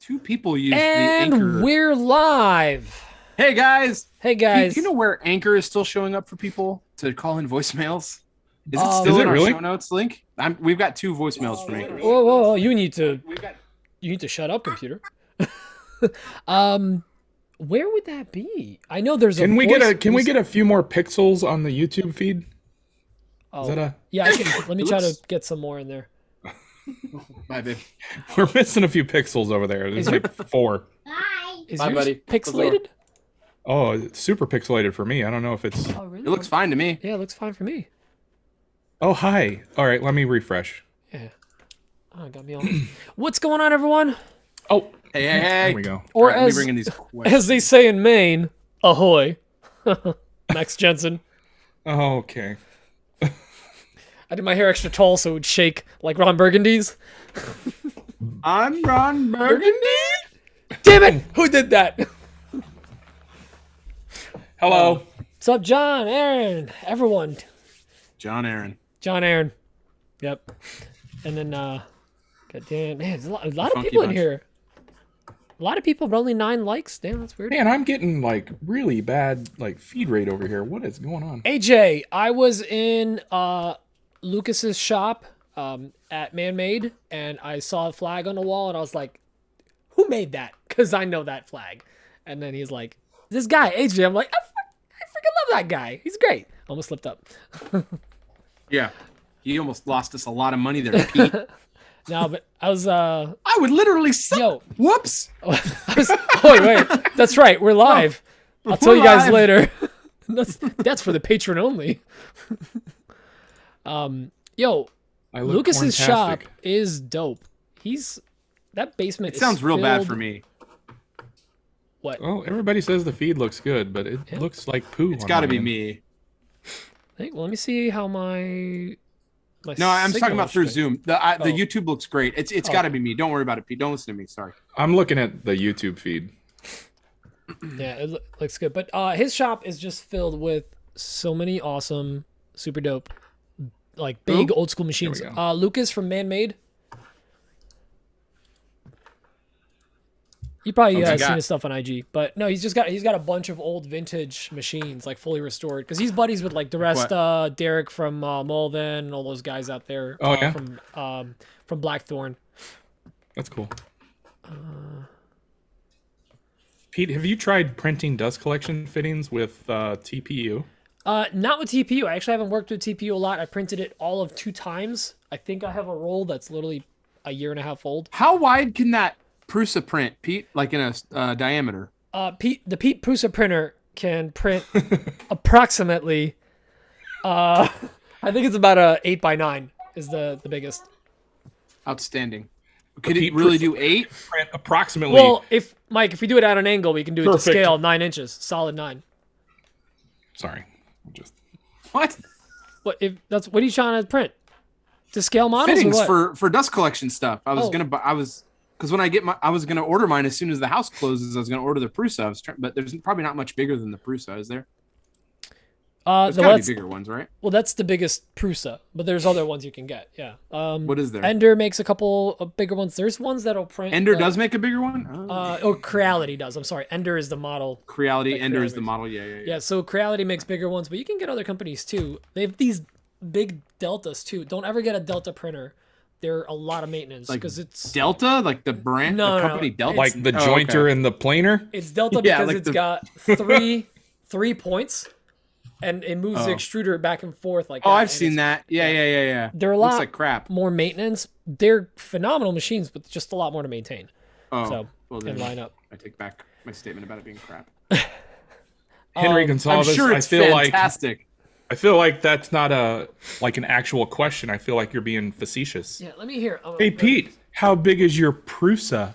Two people use the And Anchor. we're live. Hey guys. Hey guys. Do you know where Anchor is still showing up for people to call in voicemails? Is it Is still it in our really? show notes link? We've got two voicemails from Anchor. Whoa! You need to shut up, computer. Where would that be? I know there's Can we get a few more pixels on the YouTube feed? Oh, Is that a? yeah. I can. Let me try to get some more in there. Bye, babe. We're missing a few pixels over there. There's like 4. Is Bye, yours buddy. pixelated? Oh, it's super pixelated for me. I don't know if it's. Oh, really? It looks fine to me. Yeah, it looks fine for me. Oh, hi. All right, let me refresh. Yeah. Oh, got me on. What's going on, everyone? Oh, Hey. there we go. Or All right, as bringing these questions. as they say in Maine, ahoy, Max Jensen. Oh, okay. I did my hair extra tall so it would shake like Ron Burgundy's. I'm Ron Burgundy. Damn it! Who did that? Hello. What's up, John, Aaron, everyone? John Aaron. John Aaron. Yep. And then, God damn, man, there's a lot of Funky people in bunch. here. A lot of people, but only 9 likes. Damn, that's weird. Man, I'm getting like really bad like feed rate over here. What is going on? AJ, I was in Lucas's shop at Man Made, and I saw a flag on the wall, and I was like, "Who made that?" Because I know that flag. And then he's like, "This guy, AJ." I'm like, I freaking love that guy. He's great. Almost slipped up. Yeah. You almost lost us a lot of money there, Pete. No, but I was I would literally suck. Yo. Whoops. wait, that's right. We're live. I'll tell you guys live. later. that's for the patron only. Yo, I look Lucas's shop corntastic. is dope. That basement. It sounds real bad filled- for me. What? Well, everybody says the feed looks good, but it looks like poo. It's on got to my be end. me. Well, let me see how my. No, I'm talking about through signal Zoom. The Oh. YouTube looks great. It's got to be me. Don't worry about it, Pete. Don't listen to me. Sorry. I'm looking at the YouTube feed. Yeah, it looks good. But his shop is just filled with so many awesome, super dope, like big Who? old school machines. There we Lucas from Man Made. You probably Okay, seen got- his stuff on IG, but no, he's got a bunch of old vintage machines, like fully restored, because he's buddies with like the rest, Derek from Mulven, and all those guys out there. Oh, yeah? From Blackthorn. That's cool. Pete, have you tried printing dust collection fittings with TPU? Not with TPU. I actually haven't worked with TPU a lot. I printed it all of 2 times. I think I have a roll that's literally a year and a half old. How wide can that Prusa print, Pete? Like in a diameter? The Pete Prusa printer can print approximately. I think it's about a 8x9 is the biggest. Outstanding. Could Pete it really Prusa- do 8? Print approximately. Well, if we do it at an angle, we can do it Perfect. to scale 9 inches, solid 9. Sorry, I'm just What? What what are you trying to print? To scale models Fittings or what? for dust collection stuff. I was Oh. gonna buy. Because when I was gonna order mine as soon as the house closes. I was gonna order the Prusa. But there's probably not much bigger than the Prusa, is there? There's No, gotta be that's, bigger ones, right? well, that's the biggest Prusa, but there's other ones you can get. Yeah. What is there? Ender makes a couple of bigger ones. There's ones that'll print. Ender like- does make a bigger one. Oh. Creality does. I'm sorry. Ender is the model. Creality. like Ender is Creality. the model. Yeah. Yeah, so Creality makes bigger ones, but you can get other companies too. They have these big Deltas too. Don't ever get a Delta printer. They're a lot of maintenance Like because it's Delta, like the brand, No, the no, company no. Delta. like the Oh, jointer okay. and the planer. it's Delta Yeah, because like it's the- got three points, and it moves the Oh. extruder back and forth like. Oh, that, I've and seen it's- that. Yeah. They're a Looks lot like crap. more maintenance. They're phenomenal machines, but just a lot more to maintain. Oh, So well and then line up. I take back my statement about it being crap. Henry I'm Gonzalez. sure it's fantastic. I feel like that's not an actual question. I feel like you're being facetious. Yeah, let me hear. Hey Pete, how big is your Prusa?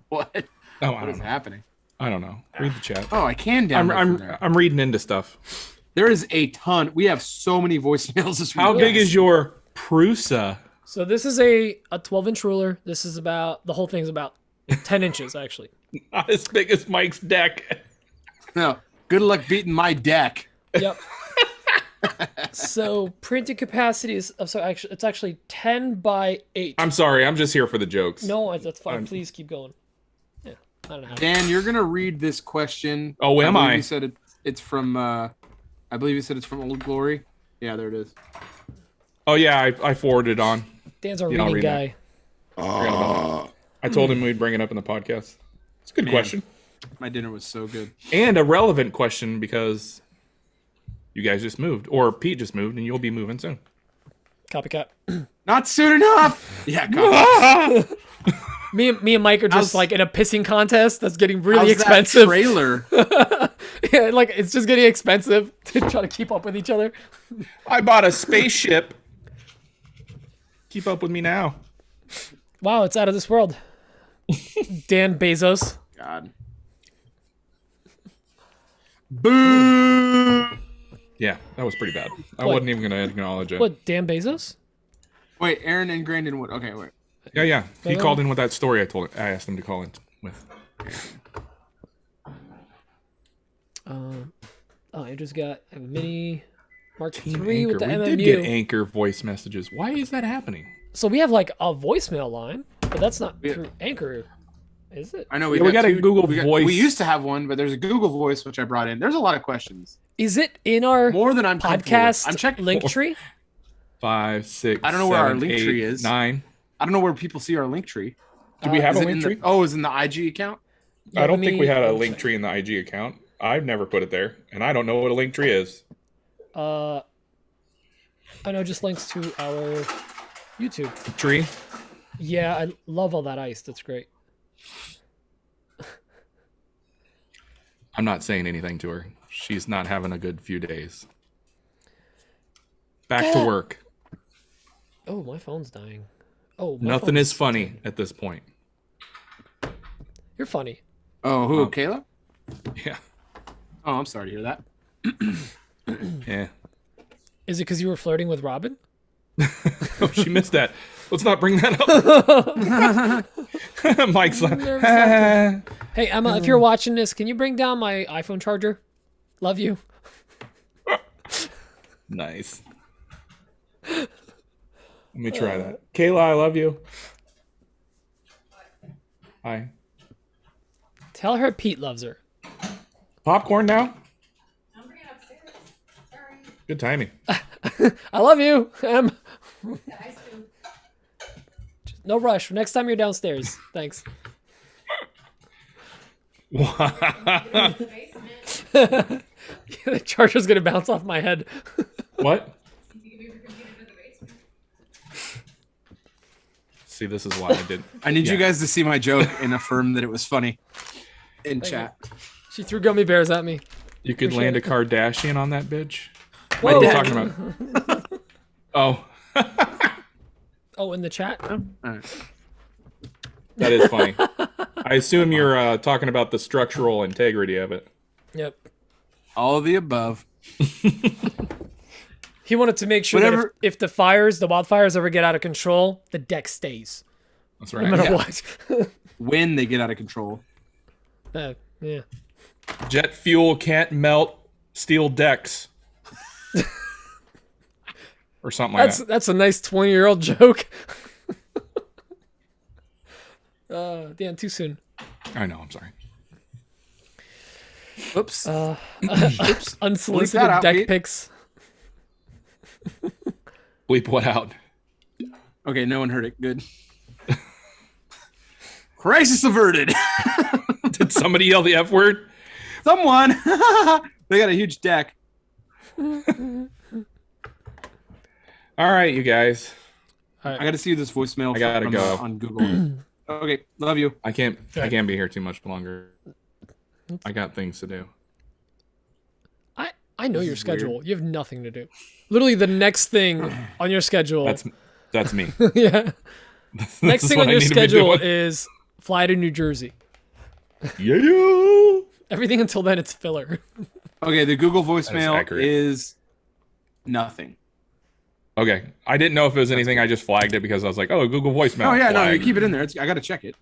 What? Oh, I What don't is know. happening? I don't know. Read the chat. Oh, I can download from there. I'm reading into stuff. There is a ton. We have so many voicemails this week. How big is your Prusa? So this is a 12-inch ruler. This is about the whole thing's about 10 inches actually. Not as big as Mike's deck. No. Good luck beating my deck. Yep. So printing capacity is it's actually 10 by 8. I'm sorry. I'm just here for the jokes. No, that's fine. Please keep going. Yeah, I don't know. Dan, you're gonna read this question. Oh, am I? You said it's from. I believe you said it's from Old Glory. Yeah, there it is. Oh yeah, I forwarded it on. Dan's our Yeah, I'll reading read guy. I told him we'd bring it up in the podcast. It's a good question. My dinner was so good. And a relevant question because you guys just moved, or Pete just moved, and you'll be moving soon. Copycat. Not soon enough. Yeah. Copycat. Me and Mike are just like in a pissing contest that's getting really How's that expensive. trailer. Yeah, like it's just getting expensive to try to keep up with each other. I bought a spaceship. Keep up with me now. Wow, it's out of this world. Dan Bezos. God. Boo! Yeah, that was pretty bad. I What? wasn't even going to acknowledge it. What, Dan Bezos? Wait, Aaron and Grandin would. Okay, wait. Yeah. He Really? called in with that story I asked him to call in with. I just got a mini Mark Team III Anchor. with the We MMU. did get Anchor voice messages. Why is that happening? So we have like a voicemail line, but that's not Yeah. through Anchor, is it? I know Yeah, we got a two- Google we Voice. We used to have one, but there's a Google Voice which I brought in. There's a lot of questions. Is it in our More than I'm comfortable with. podcast I'm checking. link tree? 5, 6, I don't know where our 7, link 8, tree is. 9. I don't know where people see our link tree. Do we have Is a it link in tree? the? Oh, is in the IG account? Yeah, I don't let think we me had a double link check. tree in the IG account. I've never put it there, and I don't know what a link tree is. I know, just links to our YouTube. Tree? Yeah, I love all that ice. That's great. I'm not saying anything to her. She's not having a good few days. Back to work. Oh, my phone's dying. Oh, my Nothing phone's is funny dying. at this point. You're funny. Oh, who? Oh. Kayla? Yeah. Oh, I'm sorry to hear that. Yeah. Is it because you were flirting with Robin? Oh, she missed that. Let's not bring that up. Mike's like, Hey, Emma, if you're watching this, can you bring down my iPhone charger? Love you. nice. Let me try that. Kayla, I love you. Hi. Tell her Pete loves her. Popcorn now? I'm bringing it upstairs. Sorry. Good timing. I love you, Em. The ice cream. No rush. Next time you're downstairs. Thanks. The basement. The charger's gonna bounce off my head. What? You can move your computer to the basement. See, this is why I did. I need you Yeah. guys to see my joke and affirm that it was funny in chat. She threw gummy bears at me. You could Appreciate land a it. Kardashian on that bitch. Whoa. What are you talking about? Oh, Oh, in the chat? Oh, all right. that is funny. I assume you're talking about the structural integrity of it. Yep. All of the above. He wanted to make sure that Whatever- if the wildfires ever get out of control, the deck stays. That's No right. matter Yeah. what. When they get out of control. Yeah. Jet fuel can't melt steel decks. Or something like that. That's a nice 20-year-old joke. Dan, too soon. I know, I'm sorry. Oops. Unsolicited that out, deck Pete. pics. Bleep what out? Okay, no one heard it. Good. Crisis averted. Did somebody yell the F word? Someone. They got a huge deck. All right, you guys. I got to see this voicemail. I gotta from, go. on Google. Okay, love you. I can't be here too much longer. I got things to do. I know your is weird. schedule. You have nothing to do. Literally, the next thing on your schedule. That's me. Yeah. This Next is thing what on I your need to be schedule doing. is fly to New Jersey. Yeah. Everything until then, it's filler. Okay, the Google voicemail accurate. is nothing. Okay. I didn't know if it was anything. I just flagged it because I was like, oh, Google voicemail. Oh yeah, no, you flag. keep it in there. I got to check it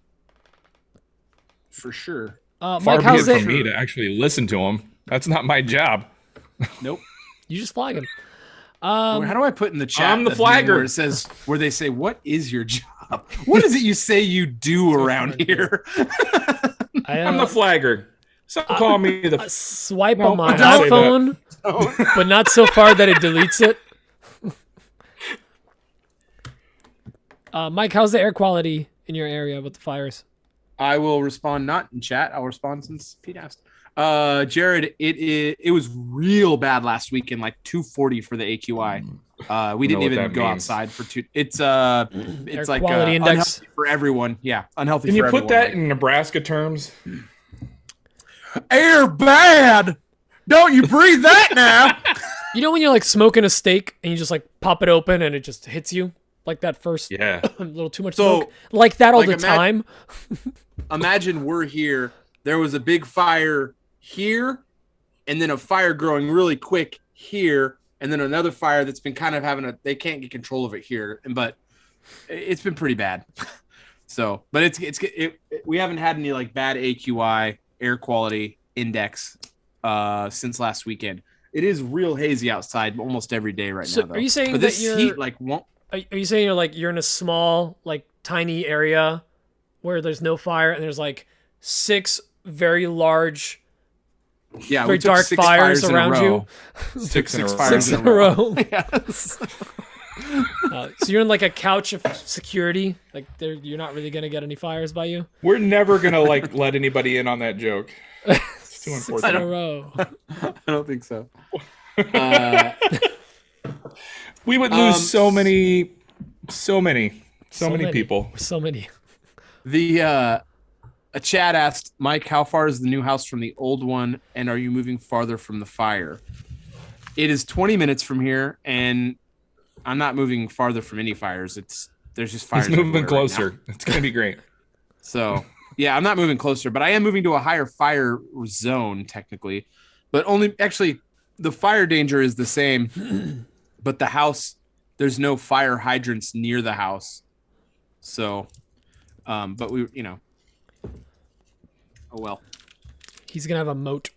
for sure. Far Mike, be how's it it? from me to actually listen to him. That's not my job. Nope. You just flag him. How do I put in the chat? I'm the thing flagger. where it says where they say, "What is your job? What is it you say you do around here?" I'm the flagger. Some call me the. Swipe No, on my don't say iPhone, but not so far that it deletes it. Mike, how's the air quality in your area with the fires? I will respond not in chat. I'll respond since Pete asked. Jared, it was real bad last weekend, like 240 for the AQI. We didn't what even that go means. outside for two. It's Air like quality index unhealthy for everyone. Yeah, unhealthy. Can you for put everyone. that in Nebraska terms? Air bad? Don't you breathe that now? You know when you're like smoking a steak and you just like pop it open and it just hits you like that first Yeah. a little too much So, smoke, like that all like, the time. Imagine we're here. There was a big fire here, and then a fire growing really quick here, and then another fire that's been kind of they can't get control of it here, but it's been pretty bad. So, but we haven't had any like bad AQI air quality index since last weekend. It is real hazy outside almost every day right So now. Though. are you saying but that this you're heat like won't? are you saying you're in a small like tiny area where there's no fire and there's like 6 very large Yeah, very we took dark 6 fires in a arow row. you? Six in a row. fires 6 in a row. Yes. So you're in like a couch of security. Like you're not really gonna get any fires by you. We're never gonna like let anybody in on that joke. It's too 6 in unfortunate. a row. I don't think so. We would lose so many So many people. So many. A chat asked, Mike, how far is the new house from the old one, and are you moving farther from the fire? It is 20 minutes from here, and I'm not moving farther from any fires. There's just fires. He's moving everywhere right closer. now. It's gonna be great. So yeah, I'm not moving closer, but I am moving to a higher fire zone technically. But only actually, the fire danger is the same, but the house, there's no fire hydrants near the house. So, but we, oh well. He's gonna have a moat.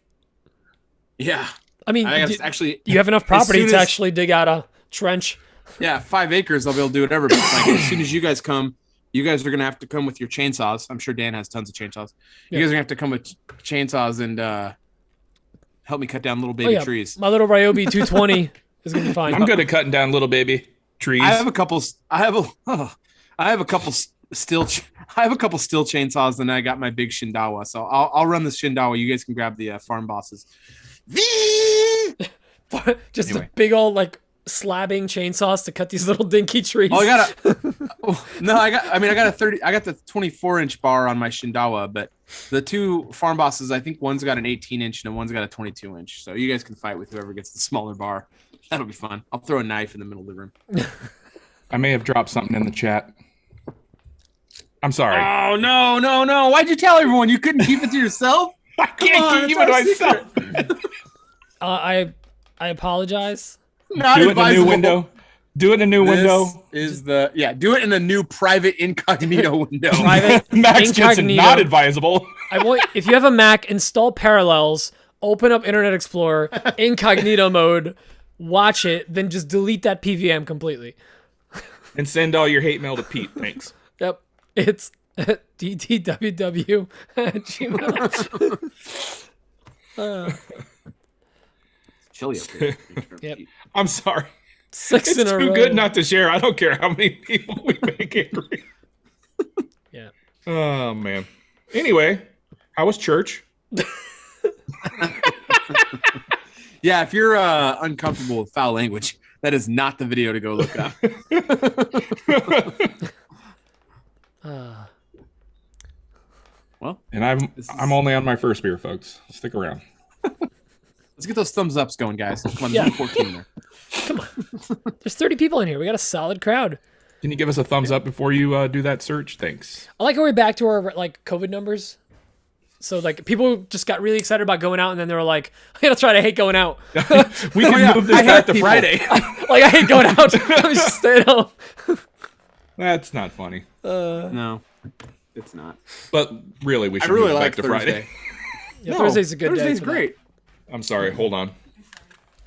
Yeah. I mean, I guess actually, you have enough property soon to as- actually dig out a trench. yeah, 5 acres, I'll be able to do whatever. But like, as soon as you guys come, you guys are gonna have to come with your chainsaws. I'm sure Dan has tons of chainsaws. You Yeah. guys are gonna have to come with chainsaws and help me cut down little baby trees. My little Ryobi 220 is gonna be fine. I'm good at cutting down little baby trees. I have a couple. I have a couple steel chainsaws, and I got my big Shindawa. So I'll run the Shindawa. You guys can grab the farm bosses. Just Anyway. a big old like slabbing chainsaws to cut these little dinky trees. Oh, I got the 24-inch bar on my Shindawa, but the two farm bosses, I think one's got an 18-inch and one's got a 22-inch. So you guys can fight with whoever gets the smaller bar. That'll be fun. I'll throw a knife in the middle of the room. I may have dropped something in the chat. I'm sorry. Oh no! Why'd you tell everyone? You couldn't keep it to yourself? I can't keep it to myself. I apologize. Not Do it in a new advisable. window. Do it in a new window. Is do it in a new private incognito window. Private Max Jensen, incognito. not advisable. I want if you have a Mac, install Parallels, open up Internet Explorer, incognito mode, watch it, then just delete that PVM completely. And send all your hate mail to Pete. Thanks. Yep, it's ddww@gmail. Chilly up here. Yep. I'm sorry. 6 It's in a row. too good not to share. I don't care how many people we make angry. Yeah. Oh, man. Anyway, how was church? Yeah, if you're uncomfortable with foul language, that is not the video to go look up. Well, And I'm only on my first beer, folks. Stick around. let's get those thumbs ups going, guys. Come on, Yeah. there's 14 there. There's 30 people in here. We got a solid crowd. Can you give us a thumbs up before you do that search? Thanks. I like how we're back to our like COVID numbers. So like people just got really excited about going out, and then they were like, "I gotta try to hate going out. We can move this back to Friday. Like I hate going out. Let me just stay at home." That's not funny. No, it's not. But really, we I should really move it like back to Thursday. Friday. Yeah, No, Thursday's a good day. Thursday's for that. great. I'm sorry. Hold on.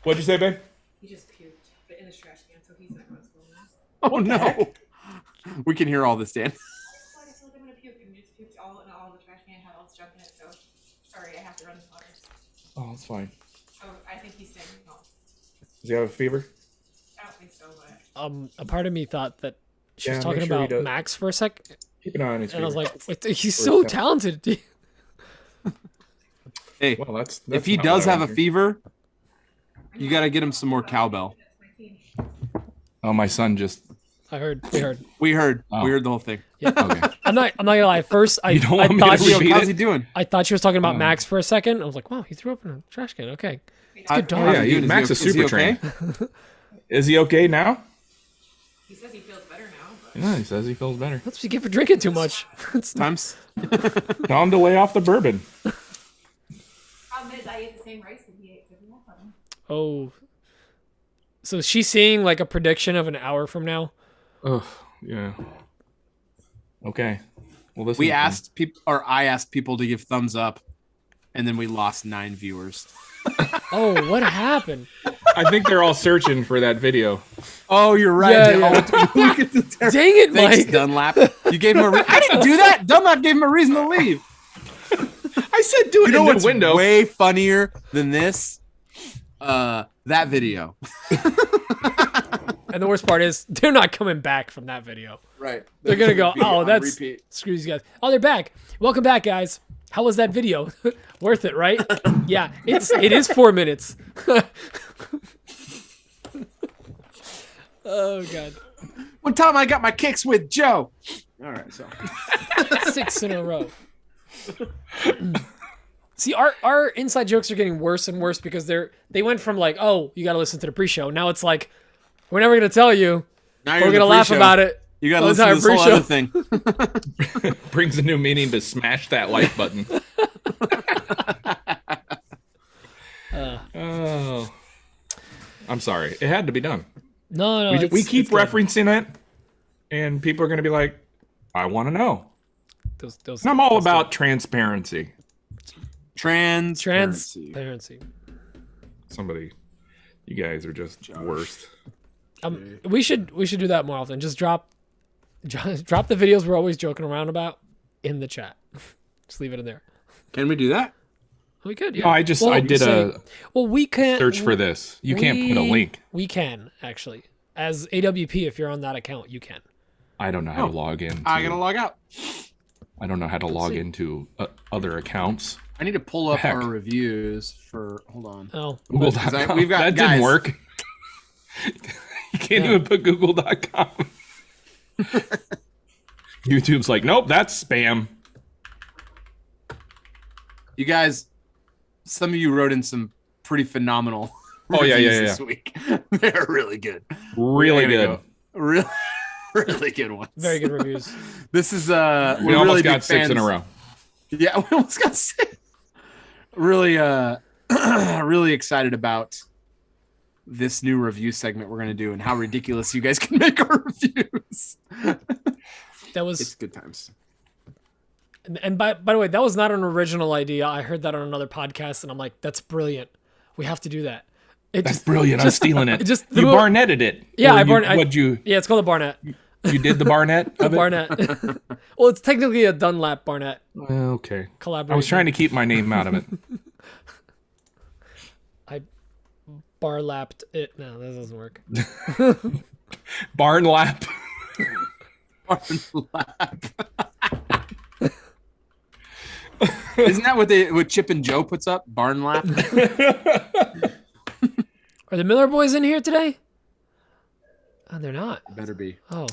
What'd you say, babe? He just puked, but in the what's going on. Oh no. We can hear all this, Dan. Well, I told him to puke and just puked all in all the trash can had all this junk in it. So sorry, I have to run this water. Oh, that's fine. Oh, I think he's staying home. Does he have a fever? I don't think so, but A part of me thought that she was Yeah, talking make sure he about does. Max for a sec, Keep an eye on his and I was fever. like, wait, he's so talented. Hey, Well, that's if he not does what I have a wanted. fever, you got to get him some more cowbell. that's my team. Oh, my son just. I heard. We heard. We heard. Oh. We heard the whole thing. Okay. I'm not gonna lie. First, I You don't want me to thought repeat she, it? How's he doing? I thought she was talking about Oh. Max for a second. I was like, wow, he threw up in a trash can. Okay. How- dog. how's Yeah, he doing? Max is he super okay? trained. Is he okay now? He says he feels better now. But Yeah, he says he feels better. That's what you get for drinking too much. It's- Times. Tell him to lay off the bourbon. problem is, I ate the same rice that he ate. So we won't have him. oh. So she's seeing like a prediction of an hour from now. Ugh, yeah. Okay. Well, this We asked people, or I asked people to give thumbs up, and then we lost 9 viewers. Oh, what happened? I think they're all searching for that video. Oh, you're right. Yeah, They yeah. all went to look at the terror. Dang it, Thanks, Mike. Dunlap. You gave him a. I didn't do that. Dunlap gave him a reason to leave. I said do it You know in what's the window. way funnier than this? That video. And the worst part is they're not coming back from that video. Right. They're gonna go, Be oh, on that's repeat. screw these guys. Oh, they're back. Welcome back, guys. How was that video? Worth it, right? Yeah, it is 4 minutes. Oh god, One time I got my kicks with Joe. All right, so 6 in a row. See, our inside jokes are getting worse and worse because they went from like, oh, you got to listen to the pre-show. Now it's like, we're never gonna tell you. now We're gonna laugh about it. You got to the listen to this whole entire other thing. Brings a new meaning to smash that like button. Oh. I'm sorry. It had to be done. No, We it's keep good. referencing it, and people are going to be like, I want to know. Those, And I'm all about transparency. Transparency. transparency. Somebody, you guys are just worst. We should do that more often. Just drop the videos we're always joking around about in the chat. Just leave it in there. Can we do that? We could. Yeah. No, I did a Well, we can't search for this. You can't put a link. We can actually, as AWP. If you're on that account, you can. I don't know how to log in. I gotta log out. I don't know how to log see. into other accounts. I need to pull up Heck. our reviews for. Hold on. Oh, Google.com. we've got- that guys. didn't work. You can't even put Google.com. YouTube's like, nope, that's spam. You guys, some of you wrote in some pretty phenomenal. Oh, yeah, reviews yeah, This week, they're really good. Really There you good. go. Really, really good ones. very good reviews. This is We we're almost really got big 6 in a fans. row. Yeah, we almost got 6. Really, really excited about this new review segment we're gonna do and how ridiculous you guys can make our reviews. That was It's good times. and by the way, that was not an original idea. I heard that on another podcast, and I'm like, that's brilliant. We have to do that. It That's just- brilliant. I'm stealing it. just the you mo- Barnetted it. Yeah, Or I you, Barnett- What'd you? Yeah, it's called a Barnett. You did the Barnett of it? Barnett. Well, it's technically a Dunlap Barnett Well, okay. collaboration. I was trying to keep my name out of it. I barlapped it. No, that doesn't work. Barn lap. Isn't that what Chip and Joe puts up? Barn lap. Are the Miller boys in here today? Oh, they're not. Better be. Oh,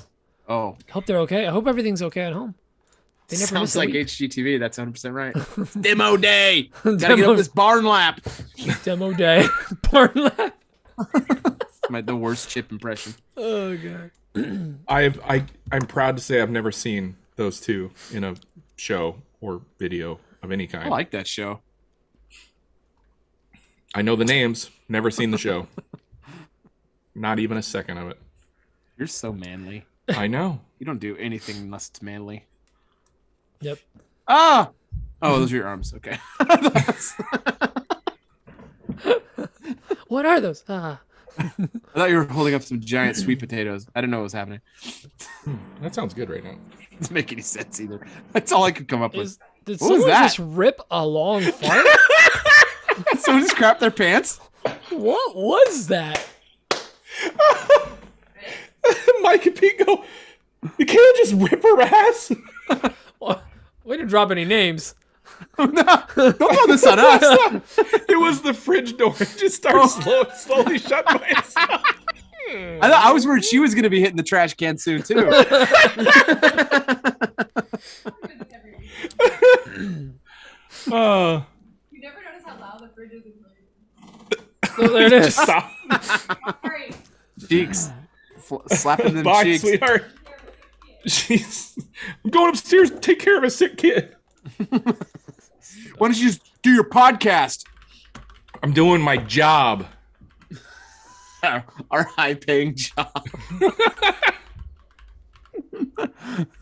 Oh, hope they're okay. I hope everything's okay at home. They never miss sounds a like week. HGTV. That's 100% right. It's demo day. Gotta get Demo- up this barn lap. Demo day. Barnlap. The worst Chip impression. Oh god. I'm proud to say I've never seen those two in a show or video of any kind. I like that show. I know the names, never seen the show. Not even a second of it. You're so manly. I know. You don't do anything unless it's manly. Yep. Ah! Oh, those are your arms. Okay. What are those? Ah. I thought you were holding up some giant sweet potatoes. I didn't know what was happening. That sounds good right now. It doesn't make any sense either. That's all I could come up with. Did What was someone that? just rip a long fart? Someone just crapped their pants? What was that? Mike and Pete go, you can't just rip her ass. Way to drop any names. No, don't throw this on us. It was the fridge door. It just starts slowly shut by itself. I was worried she was going to be hitting the trash can soon, too. You never notice how loud the fridge is in Oh, there it is. Stop. Sorry. Cheeks. Slapping them Bye, cheeks. sweetheart. Jeez. I'm going upstairs to take care of a sick kid. Why don't you just do your podcast? I'm doing my job. Our high-paying job.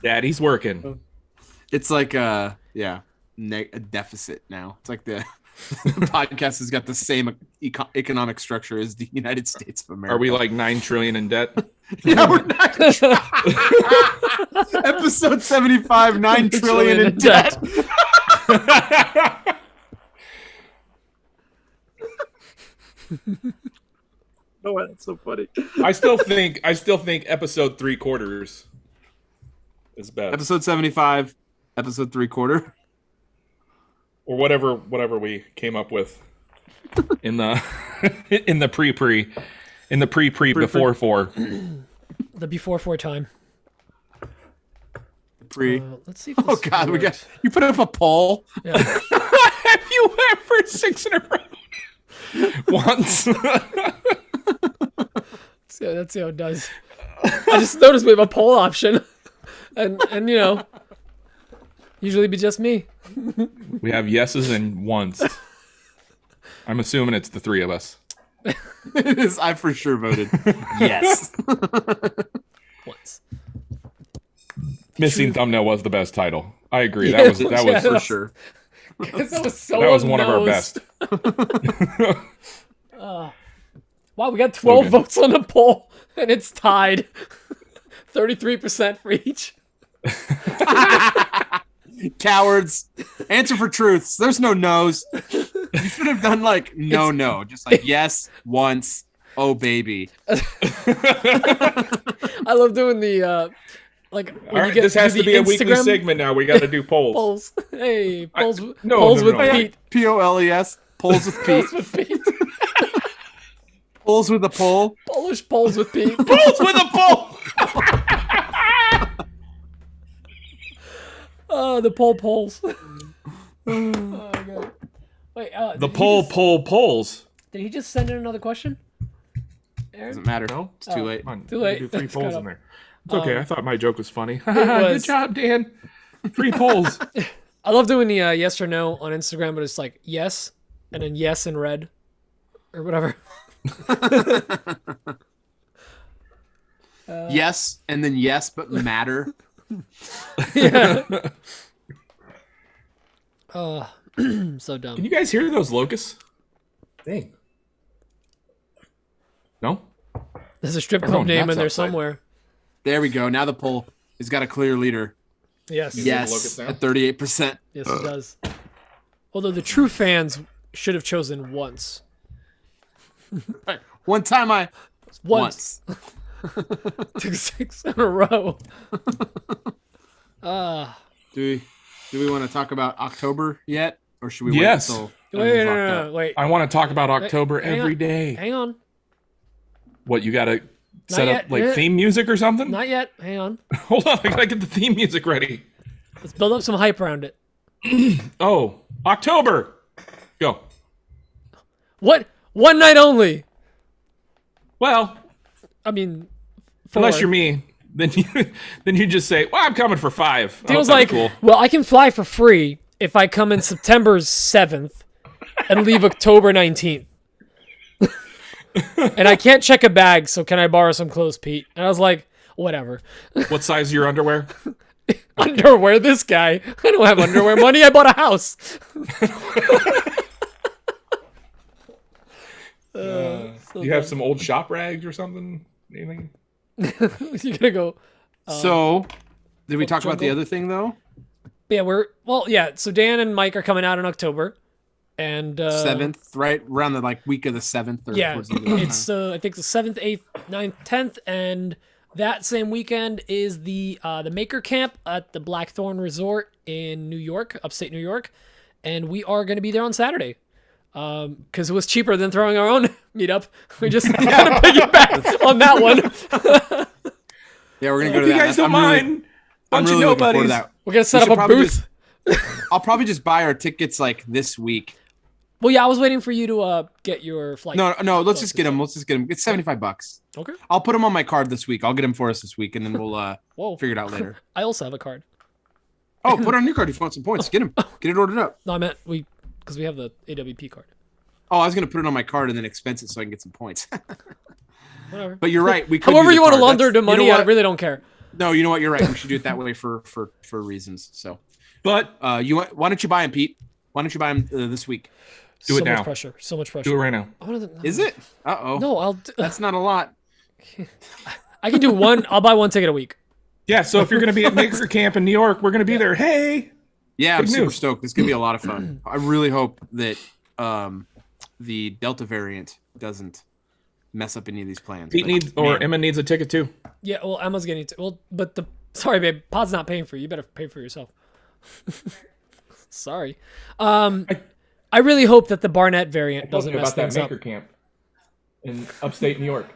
Daddy's working. It's like a deficit now. It's like the podcast has got the same economic structure as the United States of America. Are we like 9 trillion in debt? Yeah, we're not. Episode 75, 9 trillion in debt. Oh, that's so funny. I still think episode 3/4 is best. Episode 75, episode 3/4. Or whatever we came up with in the in the pre before 4. The before 4 time. Pre. Let's see if this Oh God, works. you put up a poll. Yeah. Have you ever 6 in a row? Once. Let's see how it does. I just noticed we have a poll option, and you know, usually be just me. We have yeses and once. I'm assuming it's the 3 of us. It is. I for sure voted yes. Once. Missing thumbnail was the best title. I agree. That was Yeah. For sure. Because that was so. that was one of our on-nose. best. Wow, we got 12 Okay. votes on the poll, and it's tied. 33% for each. Cowards. Answer for truths. There's no no's. You should have done like no. Just like yes, once. Oh baby. I love doing the like. When All you right, get this has do to the be a weekly Instagram segment now. We got to do polls. polls. Hey, polls. no, polls no, with no. Pete. POLES. Polls with Pete. Polls with Pete. Polls with a poll. Polish polls with Pete. Polls with a poll. Oh, the polls. Oh, God. Wait, The polls. Did he just send in another question? Aaron? Doesn't matter. No, It's too Oh. late. Come on, Too late. Do 3 It's polls got in there. It's okay. I thought my joke was funny. was. Good job, Dan. 3 polls. I love doing the yes or no on Instagram, but it's like yes, and then yes in red, or whatever. Yes, and then yes, but matter. Yeah. So dumb. Can you guys hear those locusts? Dang. No? There's a strip They're club going name nuts in there outside. somewhere. There we go. Now the poll has got a clear leader. Yes. Yes, locust now? at 38%. Yes, it does. Although the true fans should have chosen once. One time I Once. Took 6 in a row. Do we want to talk about October yet, or should we Yes. wait until Wait, everyone's locked no, up? wait. I want to talk about October hang every on. day. Hang on. What, you got to set yet. up like theme music or something? Not yet. Hang on. Hold on, I got to get the theme music ready. Let's build up some hype around it. Oh, October. Go. What? One night only. Well, I mean, unless 4. you're me, then you just say, "Well, I'm coming for 5." Oh, Feels that's like, cool. well, I can fly for free if I come in September 7th and leave October 19th. And I can't check a bag, so can I borrow some clothes, Pete? And I was like, whatever. What size is your underwear? Underwear, this guy. I don't have underwear money. I bought a house. Do you have some old shop rags or something? Anything? You're gonna go. So, did we talk about the jungle? other thing though? Yeah. So Dan and Mike are coming out in October, and 7th, right around the week of the 7th. Or yeah, towards the end of that it's time. I think the 7th, 8th, 9th, 10th, and that same weekend is the Maker Camp at the Blackthorn Resort in New York, upstate New York, and we are going to be there on Saturday. Because it was cheaper than throwing our own meetup. We just kind of piggyback on that one. Yeah, we're gonna go to If you that. guys don't mind, I'm bunch really of looking forward to nobodies. that. We're gonna set should up a probably booth. I'll probably just buy our tickets this week. Well, yeah, I was waiting for you to get your flight. No, let's just get them. Let's just get them. It's $75. Okay. I'll put them on my card this week. I'll get them for us this week, and then we'll Whoa. figure it out later. I also have a card. Oh, put it on your card if you want some points. Get them. Get it ordered up. No, I meant because we have the AWP card. Oh, I was gonna put it on my card and then expense it so I can get some points. Whatever. But you're right. We could However do the you want to card. launder the You know money, I what? really don't care. No, you know what? You're right. We should do it that way for reasons. So, But why don't you buy them, Pete? Why don't you buy them this week? Do so it now. much pressure. So much pressure. do it right now. I wanna- Is it? Uh-oh. No, That's not a lot. I can do one. I'll buy one ticket a week. Yeah, so if you're going to be at Maker Camp in New York, we're going to be there. Hey! Yeah, I'm Big super news. stoked. It's gonna be a lot of fun. I really hope that the Delta variant doesn't mess up any of these plans. Pete But, needs, or man, Emma needs a ticket too. Yeah, well, Emma's getting to. Well, but sorry, babe. Pod's not paying for you. You better pay for yourself. Sorry. I really hope that the Barnett variant doesn't mess things up. Camp in upstate New York.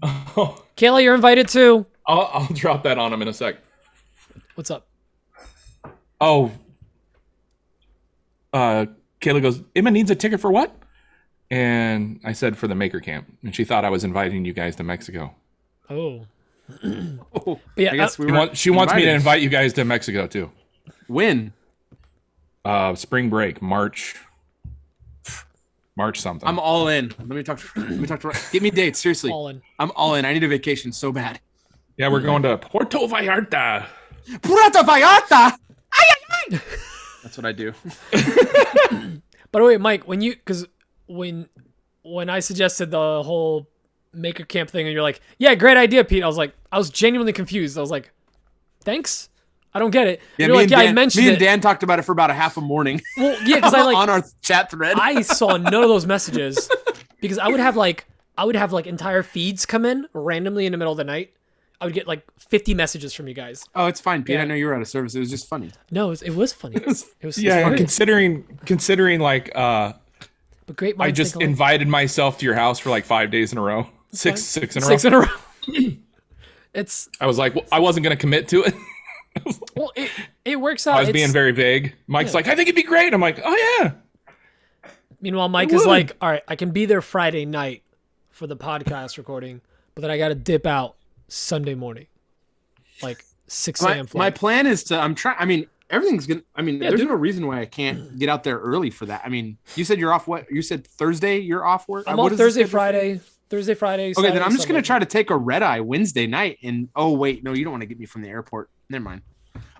Oh, Kayla, you're invited too. I'll drop that on him in a sec. What's up? Oh. Kayla goes, Emma needs a ticket for what? And I said for the Maker Camp. And she thought I was inviting you guys to Mexico. Oh. oh, But yeah, I guess She wants me to invited. invite you guys to Mexico too. When? Spring break, March something. I'm all in. Let me talk. Give me dates. Seriously, all in. I'm all in. I need a vacation so bad. Yeah, we're going to Puerto Vallarta. Puerto Vallarta. That's what I do. By the way, Mike, when I suggested the whole Maker Camp thing, and you're like, "Yeah, great idea, Pete," I was genuinely confused. I was like, "Thanks, I don't get it." Yeah, And you're like, "Yeah, I Dan, mentioned me it." and Dan talked about it for about a half a morning Well, yeah, because I on our chat thread. I saw none of those messages because I would have entire feeds come in randomly in the middle of the night. I would get 50 messages from you guys. Oh, it's fine, Pete. Yeah. I know you were out of service. It was just funny. No, it was funny. It was Yeah, funny. considering But great I minds just think alike. invited myself to your house for 5 days in a row. Six in a row. 6 in a row. It's I was like, well, I wasn't going to commit to it. well, it works out. I was being very vague. Mike's like, I think it'd be great. I'm like, oh yeah. Meanwhile, Mike It is would. like, all right, I can be there Friday night for the podcast recording, but then I got to dip out Sunday morning, 6 a.m. My flight. plan is to. I'm trying. I mean, everything's gonna. I mean, Yeah, there's dude. no reason why I can't get out there early for that. I mean, you said you're off. What you said Thursday? You're off work. I'm What off is the Thursday, schedule? Friday. Thursday, Friday. Okay, then Saturday, I'm just gonna Sunday. try to take a red eye Wednesday night. And oh wait, no, you don't want to get me from the airport. Never mind.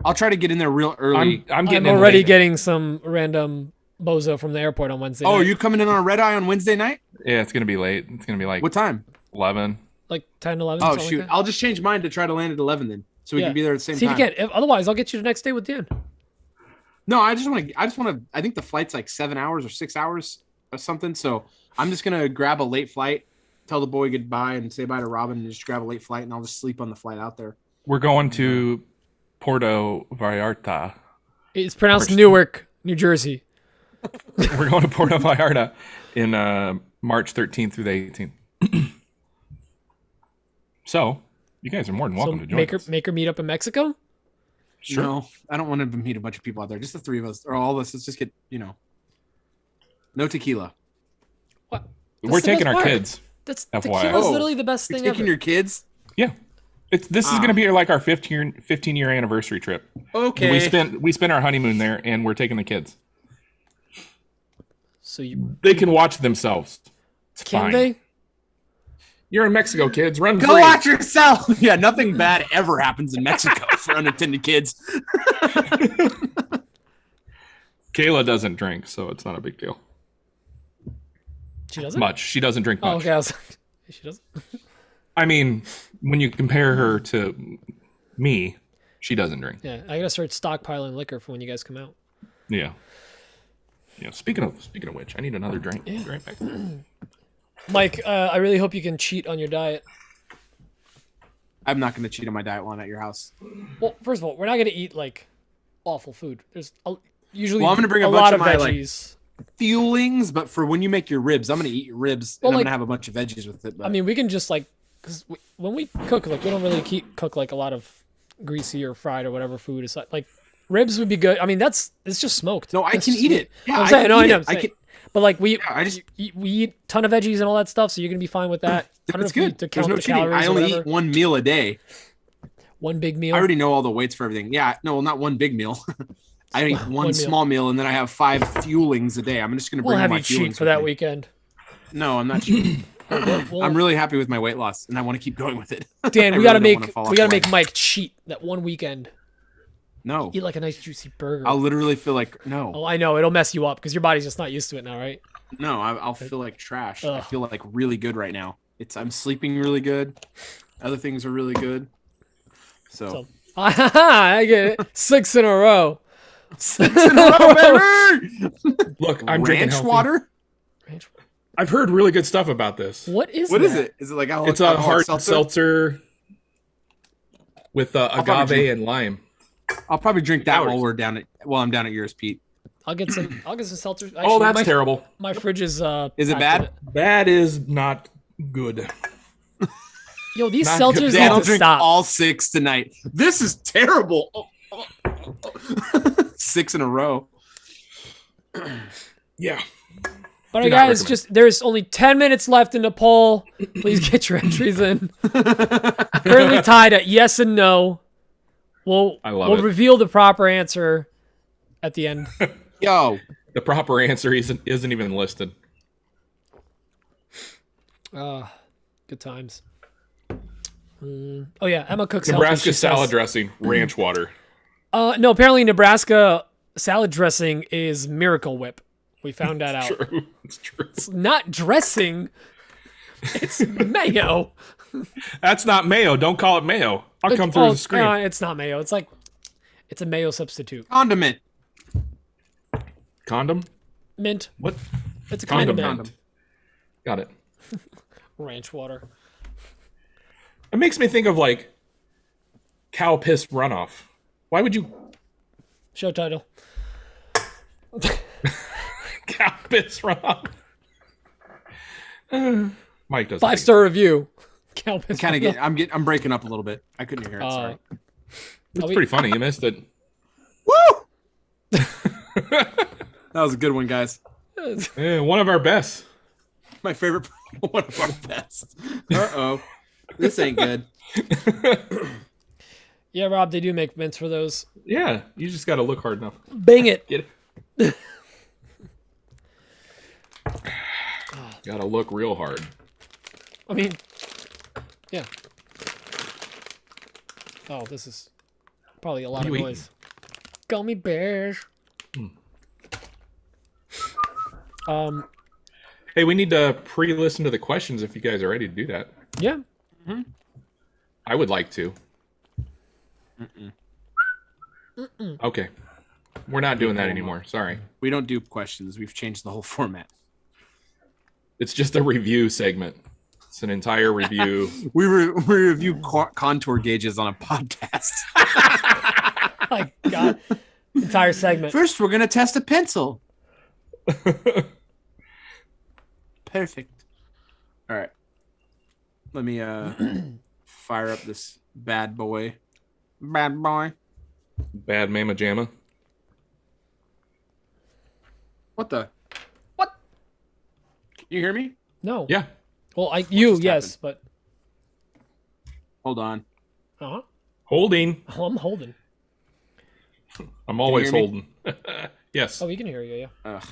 I'll try to get in there real early. I'm getting I'm in already late. getting some random bozo from the airport on Wednesday. Oh, night. are you coming in on a red eye on Wednesday night? Yeah, it's going to be late. It's going to be What time? 11. 10, 11? Oh something shoot, Like that? I'll just change mine to try to land at 11 then, so we Yeah. can be there at the same See if time. you can. Otherwise, I'll get you the next day with Dan. No, I just want to. I think the flight's 7 hours or 6 hours or something. So I'm just gonna grab a late flight, tell the boy goodbye, and say bye to Robin, and just grab a late flight, and I'll just sleep on the flight out there. We're going to Puerto Vallarta. It's pronounced March- Newark, New Jersey. We're going to Puerto Vallarta in March 13th through the 18th. So, you guys are more than So welcome to join make us. her meet up in Mexico. Sure. No, I don't want to meet a bunch of people out there. Just the three of us or all of us. Let's just get no tequila. What? We're That's the taking best our part. kids. That's FYI. tequila's Oh, literally the best You're thing taking ever. your kids. Yeah. This is going to be our 15-year anniversary trip. Okay. We spent our honeymoon there, and we're taking the kids. So you They can watch themselves. It's can fine. they? You're in Mexico, kids. Run Go free. watch yourself. Yeah, nothing bad ever happens in Mexico for unattended kids. Kayla doesn't drink, so it's not a big deal. She doesn't. much. She doesn't drink much. Oh, okay. I was like, she doesn't. I mean, when you compare her to me, she doesn't drink. Yeah, I gotta start stockpiling liquor for when you guys come out. Yeah. Yeah. Speaking of which, I need another drink. Yeah. Right back. Mike, I really hope you can cheat on your diet. I'm not going to cheat on my diet while I'm at your house. Well, first of all, we're not gonna eat like awful food. There's usually Well, I'm gonna bring a lot bunch of of my, like, veggies. Fuelings, but for when you make your ribs, I'm going to eat your ribs Well, and I'm like- going to have a bunch of veggies with it. But I mean, we can just like, because when we cook, like we don't really cook like a lot of greasy or fried or whatever food is like ribs would be good. I mean, it's just smoked. no, I It's can just eat meat. it. Yeah, I'm saying, can no, I eat know. it. I'm saying. I can. But like we Yeah, eat ton of veggies and all that stuff, so you're gonna be fine with that. I don't know It's if you good. need to There's count no the cheating. calories I or only whatever. eat one meal a day. One big meal. I already know all the weights for everything. Yeah, no, not one big meal. I eat one meal. small meal and then I have 5 fuelings a day. I'm just going to We'll bring have all my you cheat fuelings for with that me. weekend. No, I'm not cheating. We'll- I'm really happy with my weight loss and I want to keep going with it. Dan, I we gotta really don't make wanna fall off the make wagon. Mike cheat that one weekend. No, Eat like a nice juicy burger. I'll literally feel like no, Oh, I know it'll mess you up because your body's just not used to it now, right? no. I'll feel like trash. I Ugh. feel like really good right now. I'm sleeping really good. Other things are really good. So I get it. 6 in a row. 6 in a row, baby. Look, I'm drinking Ranch healthy. water. I've heard really good stuff about this. What is What that? is it? Is it like alcoholic It's a hard seltzer? seltzer with probably agave drink- and lime. I'll probably drink that Hours. while I'm down at yours, Pete. I'll get some seltzer. Actually, Oh, that's my, terrible. My fridge is Is it packed bad? with it. That is not good. Yo, these Not seltzers good. need Dan will to drink stop. all 6 tonight. This is terrible. 6 in a row. Yeah. But do not guys, recommend. just there's only 10 minutes left in the poll. Please get your entries in. Currently tied at yes and no. I love we'll it. reveal the proper answer at the end. Yo, The proper answer isn't even listed. Good times. Oh yeah, Emma cooks Nebraska healthy, she salad says. dressing, ranch water. No, apparently Nebraska salad dressing is Miracle Whip. We found that out. True. It's true. It's not dressing. It's mayo. That's not mayo. Don't call it mayo. I'll come through the screen. It's not mayo. It's a mayo substitute. condiment. Condom? Mint. What? It's a kind of Condiment. mint. Got it. Ranch water. It makes me think of like cow piss runoff. Why would you Show title. cow piss runoff? Mike doesn't. 5-star review. Cow piss. Kind of I'm breaking up a little bit. I couldn't hear it. Sorry. It's pretty funny. You missed it. Woo! That was a good one, guys. Yeah, one of our best. My favorite, one of our best. Uh-oh. This ain't good. Yeah, Rob, they do make mints for those. Yeah, you just got to look hard enough. Bang it. Get it? Got to look real hard. I mean, yeah. Oh, this is probably a lot of What are you noise. Gummy bears. Hey, we need to pre-listen to the questions if you guys are ready to do that. Yeah. I would like to. Okay. We're not doing that anymore. Sorry. We don't do questions. We've changed the whole format. It's just a review segment. It's an entire review. We review contour gauges on a podcast. My God. Entire segment. First, we're going to test a pencil. Perfect. All right. Let me fire up this bad boy. Bad boy. Bad Mama Jamma. What the? What? You hear me? No. Yeah. Well, just yes, but. Hold on. Uh-huh. Holding. Oh, I'm holding. I'm always hear me? holding. Yes. Oh, we can hear you, yeah. Ugh.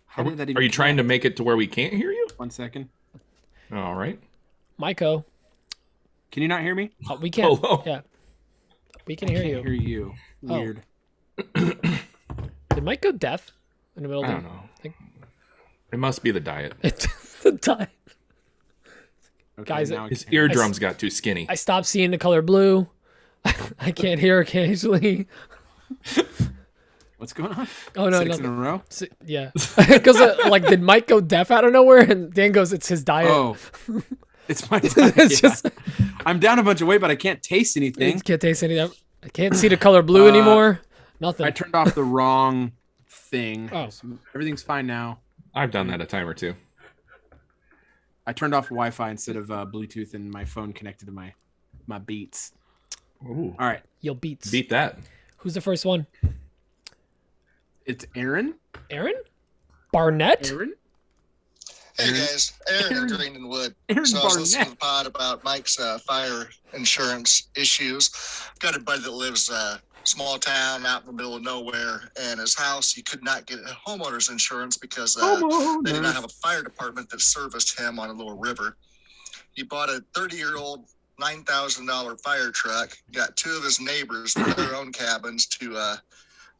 How did that even Are you trying to connect? make it to where we can't hear you? 1 second. All right. Myko. Can you not hear me? We can. Hello? Yeah. We can hear Can't you. hear you. Oh. Weird. Did Mike go deaf in the middle I of don't the know. thing? It must be the diet. It's the time. Okay, Guys, now His eardrums got too skinny. I stopped seeing the color blue. I can't hear occasionally. what's going on? Oh no, Six in a no. row? Yeah, because did Mike go deaf out of nowhere? And Dan goes, "It's his diet." Oh, it's my diet. It's just I'm down a bunch of weight, but I can't taste I anything. can't taste any of that. I can't see the color blue anymore. Nothing. I turned off the wrong thing. Oh. So everything's fine now. I've done that a time or two. I turned off Wi-Fi instead of Bluetooth, and my phone connected to my Beats. Ooh. All right, Yo, Beats. Beat that. Who's the first one? it's Aaron? Barnett? Aaron. Hey Aaron- guys, Aaron Aaron- in Greenwood. Aaron So I was listening to Barnett. the pod about Mike's fire insurance issues. Got a buddy that lives small town out in the middle of nowhere, and his house he could not get homeowners insurance because they did not have a fire department that serviced him on a little river. He bought a 30-year-old $9,000 fire truck. Got two of his neighbors with their own cabins to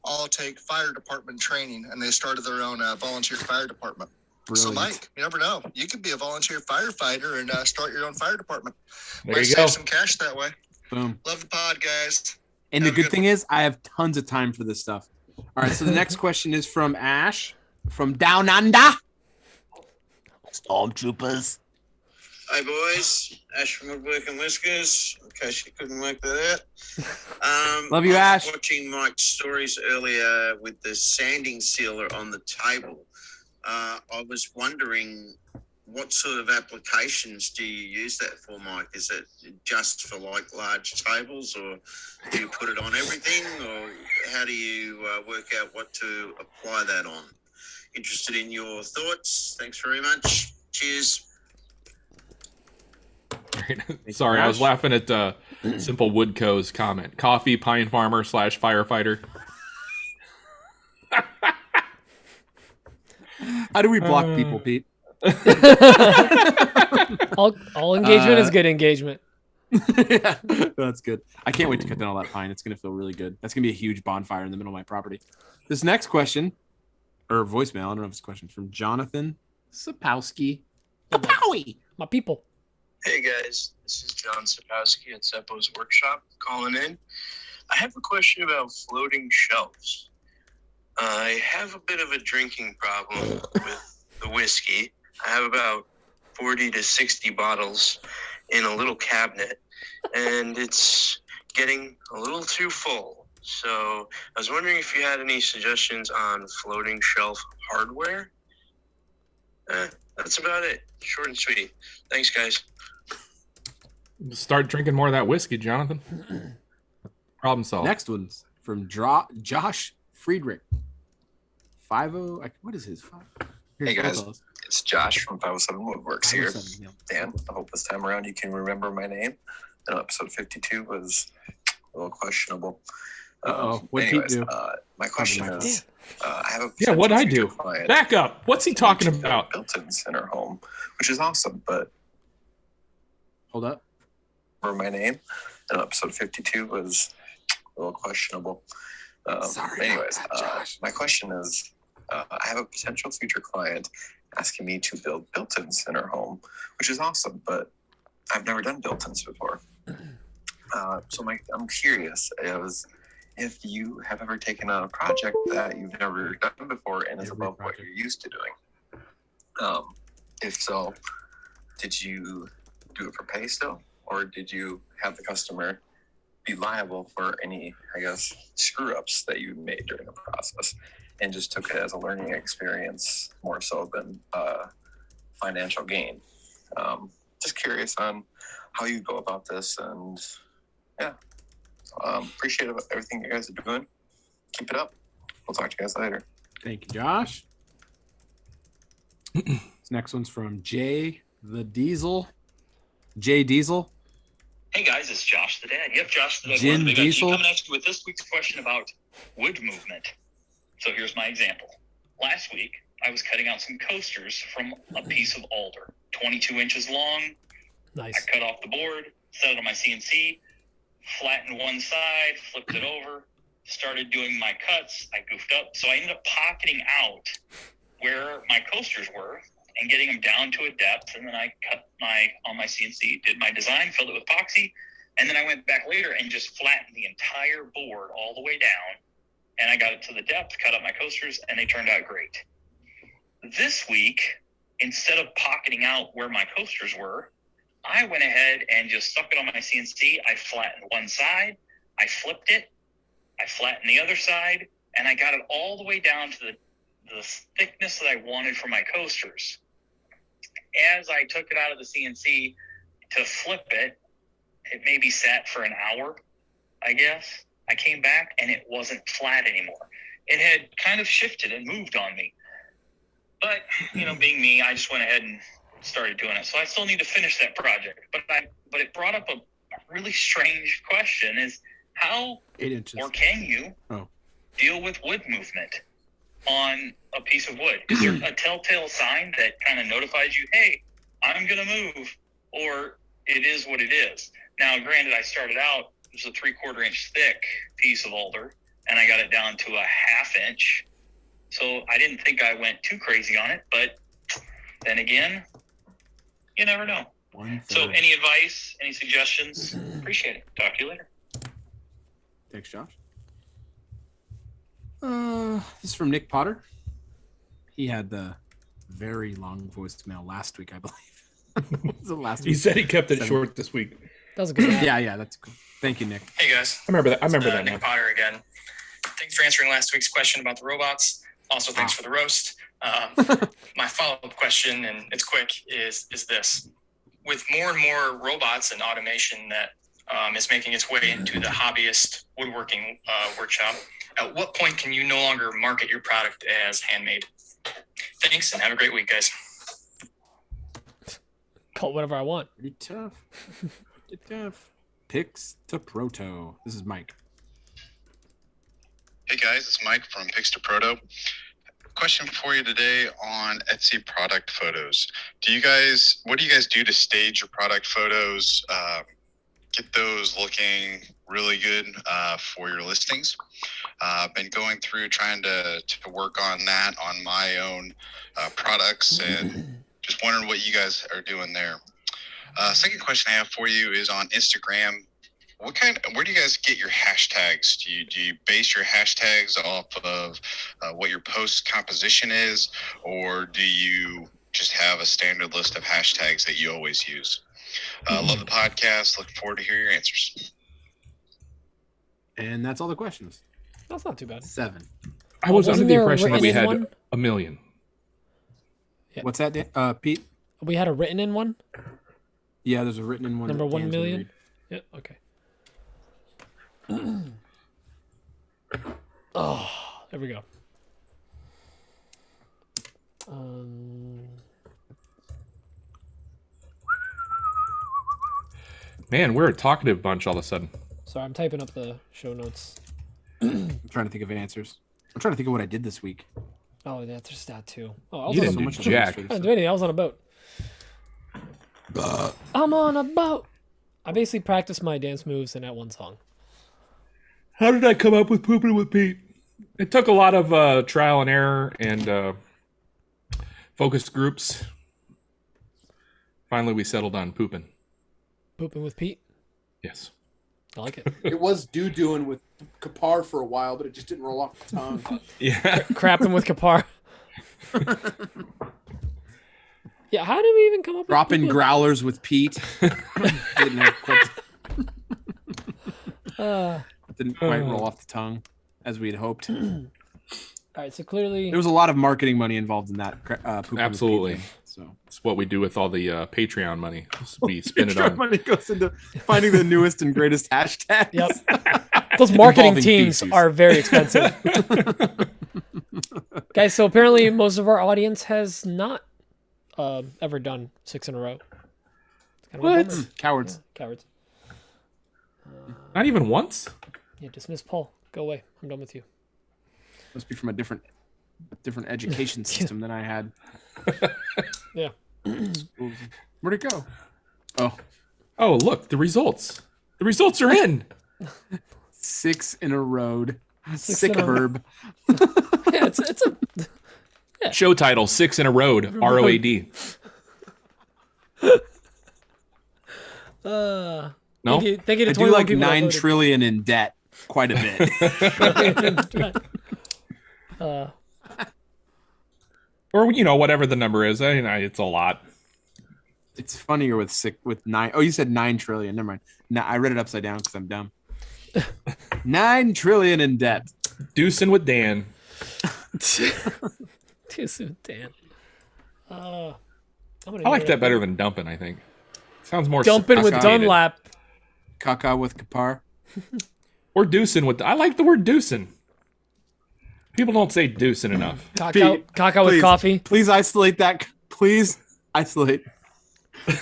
all take fire department training, and they started their own volunteer fire department. So, Brilliant. Mike, you never know. You could be a volunteer firefighter and start your own fire department. There Might you save go. some cash that way. Boom. Love the pod, guys. And the Have a good good thing is, I have tons of time for this stuff. All right, so the next question is from Ash from Down Under. Stormtroopers. Hi, boys. Ash from Woodwork and Whiskers, in case you couldn't work that out. Love you, I was Ash. watching Mike's stories earlier with the sanding sealer on the table. I was wondering, what sort of applications do you use that for, Mike? Is it just for like large tables, or do you put it on everything, or how do you work out what to apply that on? Interested in your thoughts. Thanks very much. Cheers. Sorry, I was Ash. laughing at Simple Woodco's comment. Coffee, pine farmer / firefighter. How do we block people, Pete? All engagement is good engagement. Yeah, that's good. I can't wait to cut down all that pine. It's going to feel really good. That's going to be a huge bonfire in the middle of my property. This next question, or voicemail, I don't know if it's a question, from Jonathan Sapowski. Sapowie! My people. Hey guys, this is John Sapowski at Seppo's Workshop calling in. I have a question about floating shelves. I have a bit of a drinking problem with the whiskey. I have about 40 to 60 bottles in a little cabinet, and it's getting a little too full. So I was wondering if you had any suggestions on floating shelf hardware. That's about it. Short and sweet. Thanks, guys. Start drinking more of that whiskey, Jonathan. Problem solved. Next one's from Josh Friedrich. 50. What is his? Here's Hey, guys. both of us. It's Josh from 507 Woodworks here. 507, yeah. Dan, I hope this time around you can remember my name. I know episode 52 was a little questionable. What'd Pete anyways, do? my question Probably is, I have a Yeah, what'd I potential do? future client Back up. What's he talking who about? built-ins in her home, which is awesome, but Hold up. remember my name. I know episode 52 was a little questionable. Sorry Anyways, about that, Josh. my question is, I have a potential future client asking me to build built-ins in her home, which is awesome, but I've never done built-ins before. So I'm curious if you have ever taken on a project that you've never done before and is Every above what project. you're used to doing. If so, did you do it for pay still, or did you have the customer be liable for any, screw-ups that you made during the process, and just took it as a learning experience more so than financial gain? Just curious on how you go about this, and appreciate everything you guys are doing. Keep it up. We'll talk to you guys later. Thank you, Josh. This next one's from Jay the Diesel. Jay Diesel. Hey guys, it's Josh the Dad. Yep, Josh the Dad. Jim Big Eye Diesel. coming at you with this week's question about wood movement. So here's my example. Last week, I was cutting out some coasters from a piece of alder, 22 inches long. Nice. I cut off the board, set it on my CNC, flattened one side, flipped it over, started doing my cuts. I goofed up, so I ended up pocketing out where my coasters were and getting them down to a depth. And then I cut on my CNC, did my design, filled it with epoxy. And then I went back later and just flattened the entire board all the way down. And I got it to the depth, cut up my coasters, and they turned out great. This week, instead of pocketing out where my coasters were, I went ahead and just stuck it on my CNC. I flattened one side, I flipped it, I flattened the other side, and I got it all the way down to the thickness that I wanted for my coasters. As I took it out of the CNC to flip it, it maybe sat for an hour, I guess. I came back and it wasn't flat anymore. It had kind of shifted and moved on me. But, being me, I just went ahead and started doing it. So I still need to finish that project. But it brought up a really strange question is how 8 inches. or can you deal with wood movement on a piece of wood? Is there a telltale sign that kind of notifies you, hey, I'm going to move, or it is what it is? Now, granted, I started out, it was a 3/4 inch thick piece of alder, and I got it down to a 1/2 inch. So I didn't think I went too crazy on it, but then again, you never know. So any advice, any suggestions? Appreciate it. Talk to you later. Thanks, Josh. This is from Nick Potter. He had the very long voicemail last week, I believe. Was it last He week? said he kept it short this week. That was a good one. Yeah, that's cool. Thank you, Nick. Hey guys, I remember that. Nick Potter again. Thanks for answering last week's question about the robots. Also, thanks for the roast. My follow-up question, and it's quick, is this: with more and more robots and automation that is making its way into the hobbyist woodworking workshop, at what point can you no longer market your product as handmade? Thanks, and have a great week, guys. Call it whatever I want. Pretty tough. Pretty tough. Picks to Proto. This is Mike. Hey guys, it's Mike from Pix to Proto. Question for you today on Etsy product photos. What do you guys do to stage your product photos? Get those looking really good for your listings. I've been going through trying to work on that on my own products, and just wondering what you guys are doing there. Second question I have for you is on Instagram. Where do you guys get your hashtags? Do you base your hashtags off of what your post composition is, or do you just have a standard list of hashtags that you always use? Love the podcast. Look forward to hear your answers. And that's all the questions. That's not too bad. 7. I was under Wasn't the there a impression that we written had one? 1 million. Yeah. What's that, Pete? We had a written in one. Yeah, there's a written in one. Number that 1 Dan's gonna million. read. Yeah. Okay. Oh, there we go. Man, we're a talkative bunch all of a sudden. Sorry, I'm typing up the show notes. I'm trying to think of answers. I'm trying to think of what I did this week. Oh, yeah, there's that too. Oh, I was You on didn't a do much jack. administrative I didn't do anything. I was on a boat. I'm on a boat. I basically practiced my dance moves in that one song. How did I come up with Pooping with Pete? It took a lot of trial and error and focus groups. Finally, we settled on pooping. Pooping with Pete? Yes. I like it. It was doing with Kapar for a while, but it just didn't roll off the tongue. Yeah. Crapping with Kapar. Yeah, how did we even come up Dropping with growlers with Pete. Didn't have quite, didn't quite roll off the tongue as we had hoped. All right, so clearly There was a lot of marketing money involved in that. Pooping with Pete Absolutely. thing, so It's what we do with all the Patreon money. We spend it on. money goes into finding the newest and greatest hashtags. Yep. Those marketing Involving teams feces. are very expensive. Guys, so apparently most of our audience has not ever done 6 in a row. It's kind of a What? bummer. Cowards. Yeah, cowards. Not even once? Yeah, dismiss Paul. Go away. I'm done with you. Must be from a different education system than I had. Yeah. Where'd it go? Oh, Oh, look, the results. The results are in. 6 in a row. Six Sick in a- verb. Yeah, it's a Show title: 6 in a Road. ROAD. No? No? Thank you to I do 21 like people that 9 voted. trillion in debt quite a bit. Or whatever the number is. It's a lot. It's funnier with 9. Oh, you said 9 trillion. Never mind. No, I read it upside down because I'm dumb. 9 trillion in debt. Deucing with Dan. Deucing Dan. I like that better than dumping. I think sounds more dumping with sophisticated. Dunlap. Caca with Kapar. Or deucing with. I like the word deucing. People don't say deucing enough. Caca with coffee. Please isolate that. Please isolate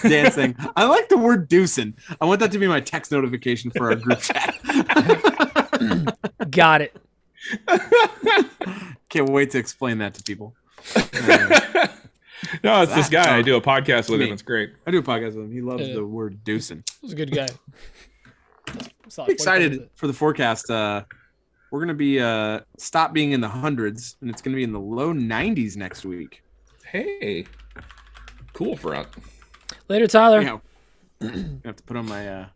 dancing. I like the word deucing. I want that to be my text notification for our group chat. Got it. Can't wait to explain that to people. No, it's this guy. I do a podcast with me. him. It's great. I do a podcast with him. He loves the word deucing. He's a good guy. I'm excited for the forecast. We're going to be stop being in the hundreds, and it's going to be in the low 90s next week. Hey, cool front. Later, Tyler. I have to put on my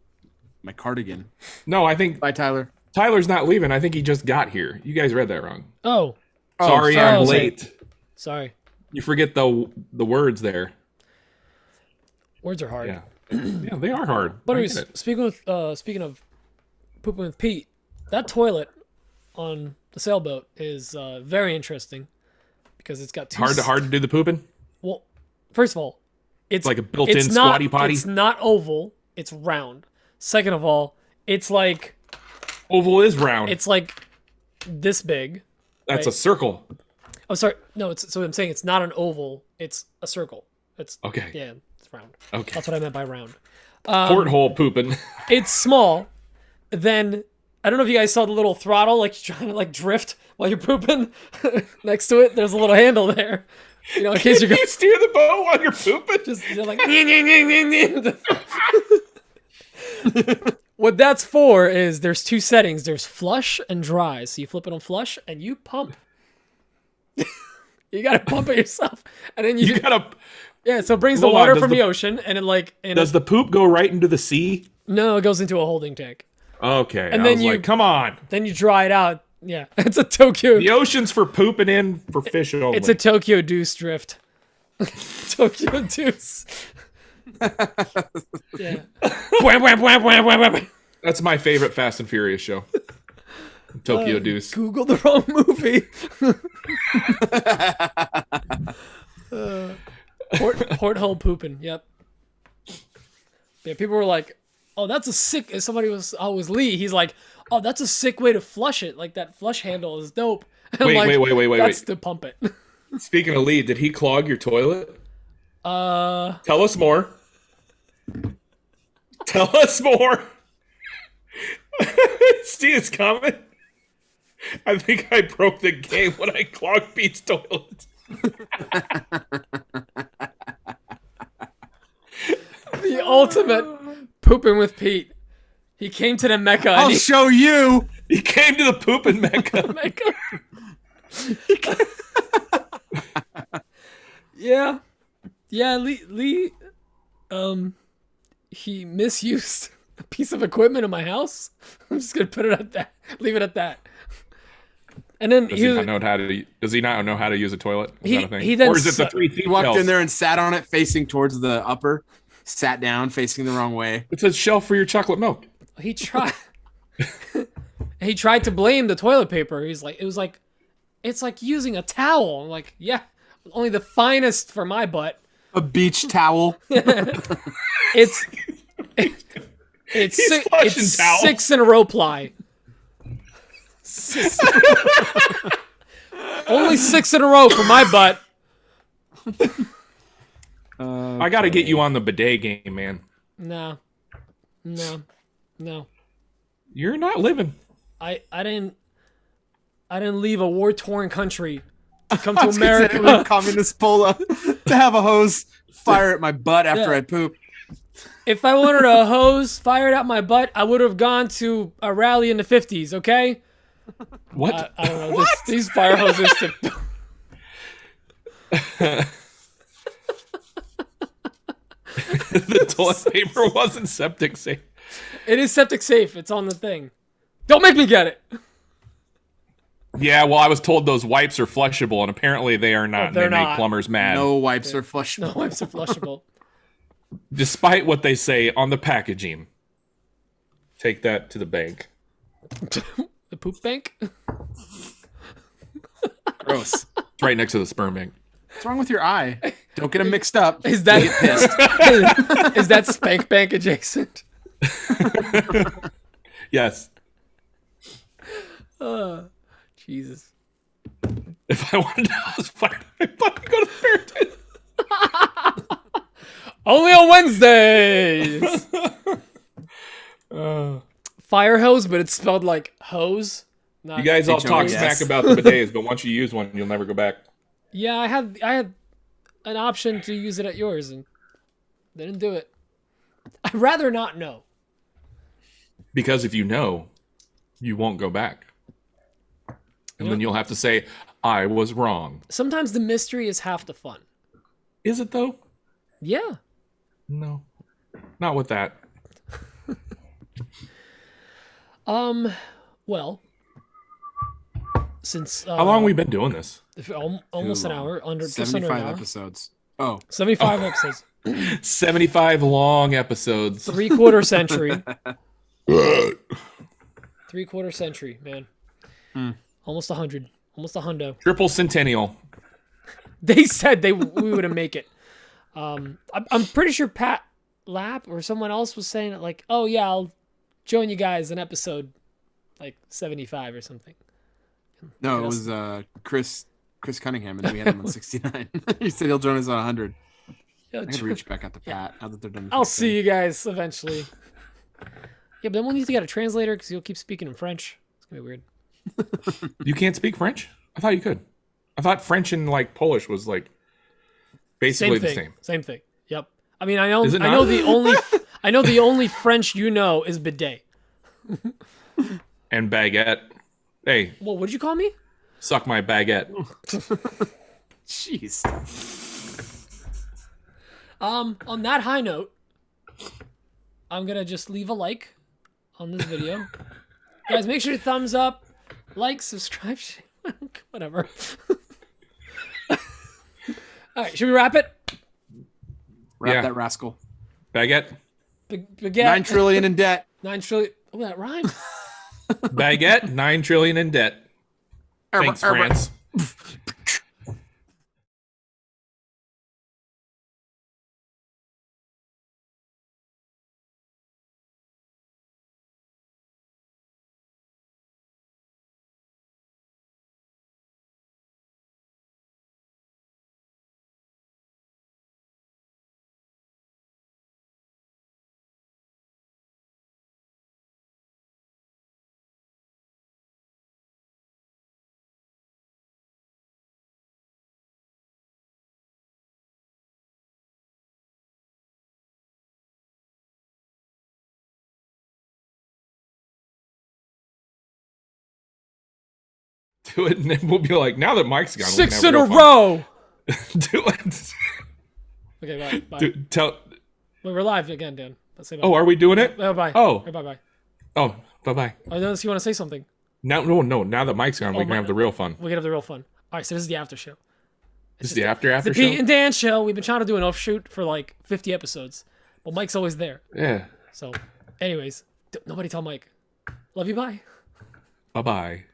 my cardigan. No, I think bye, Tyler. Tyler's not leaving. I think he just got here. You guys read that wrong. Oh, sorry, I'm late. Sorry. You forget the words there. Words are hard. Yeah, yeah, they are hard. But anyways, speaking of pooping with Pete, that toilet on the sailboat is very interesting because it's got two. Hard to do the pooping. Well, first of all, it's like a built-in squatty potty. It's not oval. It's round. Second of all, it's like oval is round. It's like this big. That's right? a circle. Oh, sorry. No, so I'm saying it's not an oval. It's a circle. It's okay. Yeah, it's round. Okay, that's what I meant by round. Porthole pooping. It's small. Then I don't know if you guys saw the little throttle, like you're trying to like drift while you're pooping. Next to it, there's a little handle there. You know, in case you're you steer the boat while you're pooping. Just you're like. What that's for is there's two settings. There's flush and dry. So you flip it on flush and you pump. You gotta pump it yourself, and then you gotta. Yeah, so it brings the water from the ocean, and it like. Does the poop go right into the sea? No, it goes into a holding tank. Okay, and I then was like, come on. Then you dry it out. Yeah, it's a Tokyo. The ocean's for pooping in for fish only. It's a Tokyo Deuce drift. Tokyo Deuce. Yeah. That's my favorite Fast and Furious show. Tokyo Deuce. Google the wrong movie. Porthole pooping. Yep. Yeah, people were like, "Oh, that's a sick." As somebody was Lee. He's like, "Oh, that's a sick way to flush it. Like that flush handle is dope." And Wait. That's to pump it. Speaking of Lee, did he clog your toilet? Tell us more. Tell us more. Steve's coming. I think I broke the game when I clogged Pete's toilet. The ultimate pooping with Pete. He came to the Mecca. I'll show you. He came to the pooping Mecca. Yeah. Lee. He misused a piece of equipment in my house. I'm just gonna put it at that. Leave it at that. And then does he not know how to use a toilet? He then or is it the three he walked in there and sat on it, facing towards the upper. Sat down, facing the wrong way. It's a shelf for your chocolate milk. He tried. He tried to blame the toilet paper. He's like, it's like using a towel. I'm like, yeah, only the finest for my butt. A beach towel. It's 6 in a row ply. Only 6 in a row for my butt. I got to get you on the bidet game, man. No. You're not living. I didn't leave a war-torn country to come to America. Leave communist Pola to have a hose fire at my butt after I poop. If I wanted a hose fired at my butt, I would have gone to a rally in the 50s, okay? What? I don't know. These fire hoses to... The toilet paper wasn't septic safe. It is septic safe. It's on the thing. Don't make me get it. Yeah, well, I was told those wipes are flushable, and apparently they are not. they're and they not. make plumbers mad. No wipes are flushable. No wipes are flushable. Despite what they say on the packaging. Take that to the bank. The poop bank? Gross. It's right next to the sperm bank. What's wrong with your eye? Don't get them mixed up. Is that You get pissed? Is that spank bank adjacent? Yes. Jesus. If I wanted to house fire, I'd fucking go to the fair. Only on Wednesdays. Fire hose, but it's spelled like hose. You guys all talk smack about the bidets, but once you use one, you'll never go back. Yeah, I had an option to use it at yours, and they didn't do it. I'd rather not know. Because if you know, you won't go back. And then you'll have to say, I was wrong. Sometimes the mystery is half the fun. Is it though? Yeah. No. Not with that. Well, since How long have we been doing this? Almost an hour, just under an 75 hour. episodes. Oh. 75 episodes. 75 long episodes. 3/4 century. 3/4 century, man. Almost 100. Almost a hundo. Triple centennial. They said we wouldn't make it. I'm pretty sure Pat Lapp or someone else was saying it like, oh yeah, I'll join you guys in episode like 75 or something. No, it was Chris Cunningham, and we had him on 69. He said he'll join us on 100. Yeah, I could reach back out to Pat now that they're done. I'll see you guys eventually. Yeah, but then we'll need to get a translator because you'll keep speaking in French. It's gonna be weird. You can't speak French? I thought you could. I thought French and like Polish was like basically the same. Same thing. Yep. I mean, I know Is it I know not? the only French you know is bidet. And baguette. Hey, Well, what'd you call me? suck my baguette. Jeez. On that high note, I'm gonna just leave a like on this video. Guys, make sure to thumbs up, like, subscribe, whatever. All right, should we wrap it? Wrap that rascal. Baguette. Baguette. 9 trillion in debt. 9 trillion. Oh, that rhymed. Baguette, 9 trillion in debt. Thanks, France. Do it, and then we'll be like, now that Mike's gone, 6 in a row. Do it. Okay, bye. Wait, we're live again, Dan. Let's say bye. Oh, are we doing it? Oh, bye. Oh. Bye bye. Oh, bye-bye. Unless you want to say something. No. Now that Mike's gone, we can have the real fun. We can have the real fun. All right, so this is the after show. This is the after The show? Pete and Dan show. We've been trying to do an offshoot for like 50 episodes, but Mike's always there. Yeah. So, anyways, nobody tell Mike. Love you. Bye. Bye-bye.